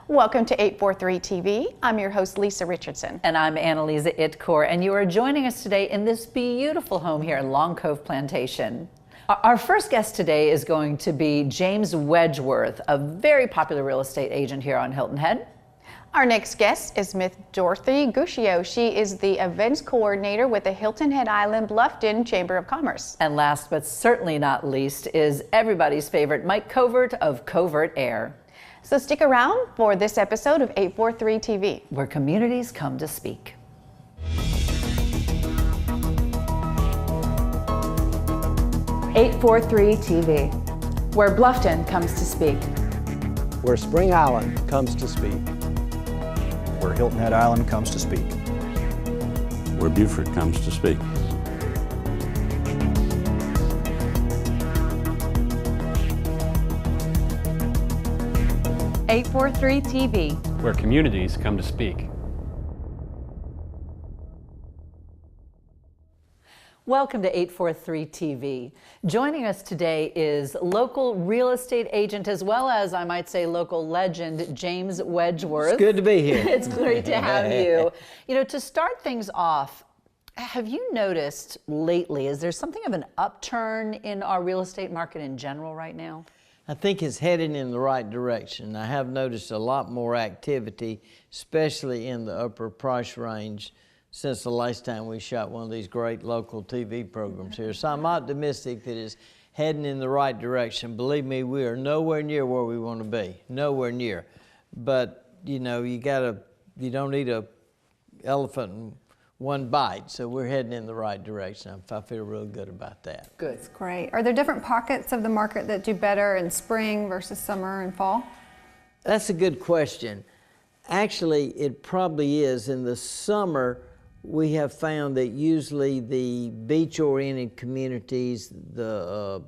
Welcome to 843 TV. I'm your host, Lisa Richardson. And I'm Annalisa Itcore, and you are joining us today in this beautiful home here in Long Cove Plantation. Our first guest today is going to be James Wedgeworth, a very popular real estate agent here on Hilton Head. Our next guest is Ms. Dorothy Guccio. She is the events coordinator with the Hilton Head Island Bluffton Chamber of Commerce. And last but certainly not least is everybody's favorite Mike Covert of Covert Air. So stick around for this episode of 843 TV, where communities come to speak. (843 TV), where Bluffton comes to speak, where Spring Island comes to speak, where Hilton Head Island comes to speak, where Beaufort comes to speak. (843 TV), where communities come to speak. Welcome to 843 TV. Joining us today is local real estate agent as well as, I might say, local legend, James Wedgeworth. It's good to be here. It's great to have you. You know, to start things off, have you noticed lately, is there something of an upturn in our real estate market in general right now? I think it's heading in the right direction. I have noticed a lot more activity, especially in the upper price range, since the last time we shot one of these great local TV programs here. So I'm optimistic that it's heading in the right direction. Believe me, we are nowhere near where we want to be, nowhere near. But you know, you don't need a elephant in one bite, so we're heading in the right direction. I feel real good about that. Good. That's great. Are there different pockets of the market that do better in spring versus summer and fall? That's a good question. Actually, it probably is. In the summer, we have found that usually the beach-oriented communities, the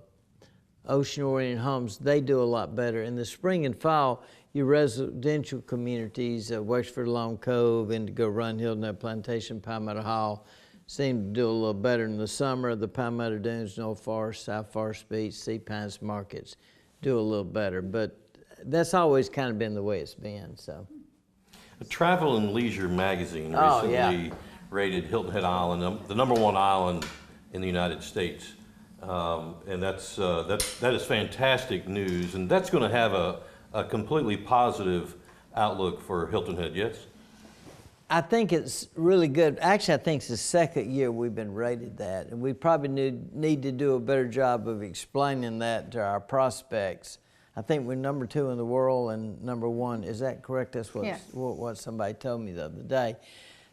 ocean-oriented homes, they do a lot better. In the spring and fall, your residential communities, Wedgeworth, Long Cove, Indigo Run, Hilton Head Plantation, Palmetto Hall, seem to do a little better. In the summer, the Palmetto Dunes, North Forest, South Forest Beach, Sea Pines markets do a little better. But that's always kind of been the way it's been. So, Travel and Leisure magazine recently rated Hilton Head Island the #1 island in the United States, and that is fantastic news, and that's going to have a completely positive outlook for Hilton Head. Yes, I think it's really good. Actually, I think it's the second year we've been rated that, and we probably need to do a better job of explaining that to our prospects. I think we're #2 in the world and #1. Is that correct? That's what somebody told me the other day.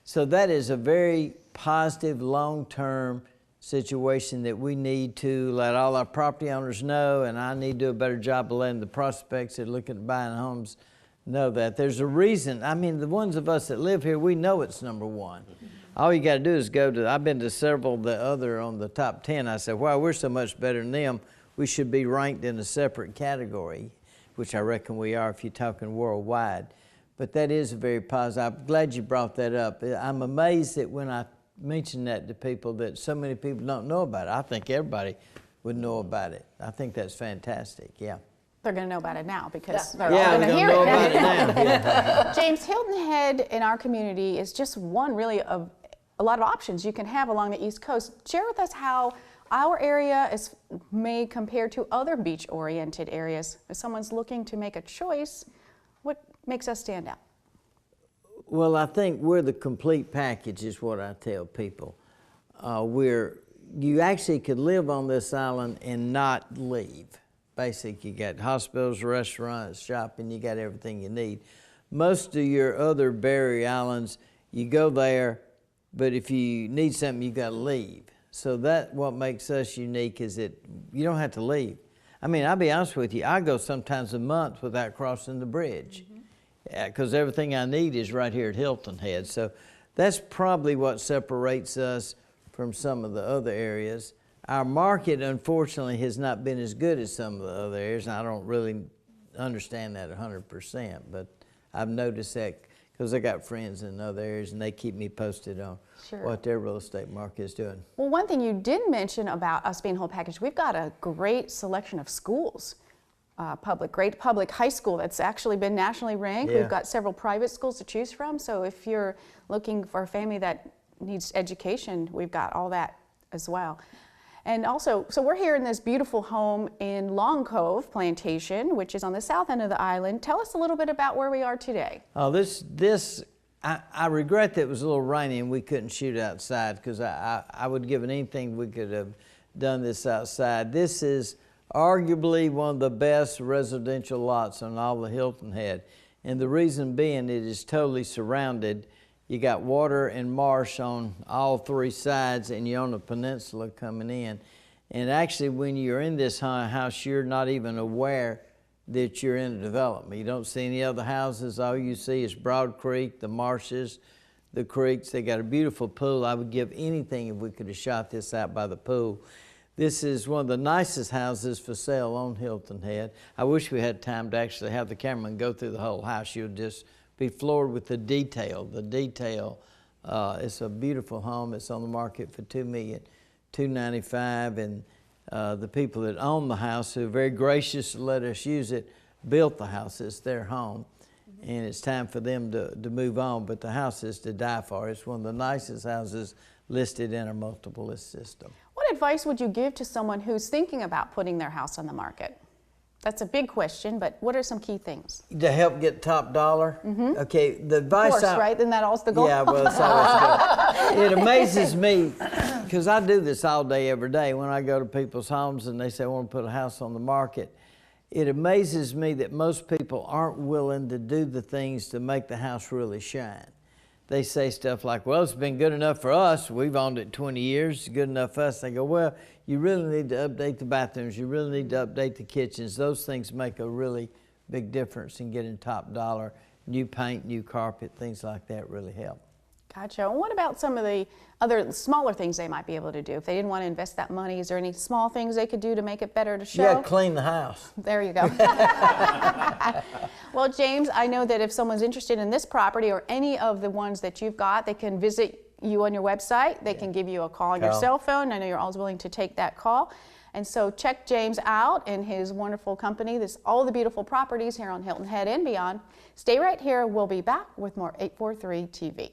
So that is a very positive, long-term situation that we need to let all our property owners know, and I need to do a better job of letting the prospects that are looking at buying homes know that. There's a reason. I mean, the ones of us that live here, we know it's #1. All you got to do is go to, I've been to several of the other on the top 10. I said, wow, we're so much better than them. We should be ranked in a separate category, which I reckon we are if you're talking worldwide. But that is very positive. I'm glad you brought that up. I'm amazed that when I mention that to people that so many people don't know about it. I think everybody would know about it. I think that's fantastic, yeah. They're going to know about it now because they're all going to hear know it. about it now. Yeah. James, Hilton Head in our community is just one really of a lot of options you can have along the East Coast. Share with us how our area is may compare to other beach-oriented areas. If someone's looking to make a choice, what makes us stand out? Well, I think we're the complete package is what I tell people. You actually could live on this island and not leave. Basically, you got hospitals, restaurants, shopping, you got everything you need. Most of your other barrier islands, you go there, but if you need something, you got to leave. So that what makes us unique is that you don't have to leave. I mean, I'll be honest with you, I go sometimes a month without crossing the bridge because everything I need is right here at Hilton Head. So that's probably what separates us from some of the other areas. Our market, unfortunately, has not been as good as some of the other areas, and I don't really understand that 100%, but I've noticed that because I got friends in other areas and they keep me posted on what their real estate market is doing. Well, one thing you did mention about us being whole package, we've got a great selection of schools great public high school that's actually been nationally ranked. Yeah. We've got several private schools to choose from. So if you're looking for a family that needs education, we've got all that as well. And also, so we're here in this beautiful home in Long Cove Plantation, which is on the south end of the island. Tell us a little bit about where we are today. Oh, I regret that it was a little rainy and we couldn't shoot outside, because I would give anything we could have done this outside. This is arguably one of the best residential lots on all the Hilton Head. And the reason being, it is totally surrounded. You got water and marsh on all three sides, and you're on a peninsula coming in. And actually, when you're in this house, you're not even aware that you're in a development. You don't see any other houses. All you see is Broad Creek, the marshes, the creeks. They got a beautiful pool. I would give anything if we could have shot this out by the pool. This is one of the nicest houses for sale on Hilton Head. I wish we had time to actually have the cameraman go through the whole house. You'll just be floored with the detail. The detail. It's a beautiful home. It's on the market for $2,295,000, and the people that own the house, who are very gracious to let us use it, built the house. It's their home, and it's time for them to move on. But the house is to die for. It's one of the nicest houses listed in our multiple list system. What advice would you give to someone who's thinking about putting their house on the market? That's a big question, but what are some key things? To help get top dollar? Mm-hmm. Okay, the advice. Of course, right? Isn't that always the goal? Yeah, well, it's always good. It amazes me, because I do this all day, every day. When I go to people's homes and they say, I want to put a house on the market, it amazes me that most people aren't willing to do the things to make the house really shine. They say stuff like, well, it's been good enough for us. We've owned it 20 years. It's good enough for us. They go, well, you really need to update the bathrooms. You really need to update the kitchens. Those things make a really big difference in getting top dollar. New paint, new carpet, things like that really help. Gotcha. And what about some of the other smaller things they might be able to do? If they didn't want to invest that money, is there any small things they could do to make it better to show? Yeah, clean the house. There you go. Well, James, I know that if someone's interested in this property or any of the ones that you've got, they can visit you on your website. They can give you a call on your cell phone. I know you're always willing to take that call. And so check James out and his wonderful company, all the beautiful properties here on Hilton Head and beyond. Stay right here. We'll be back with more 843 TV.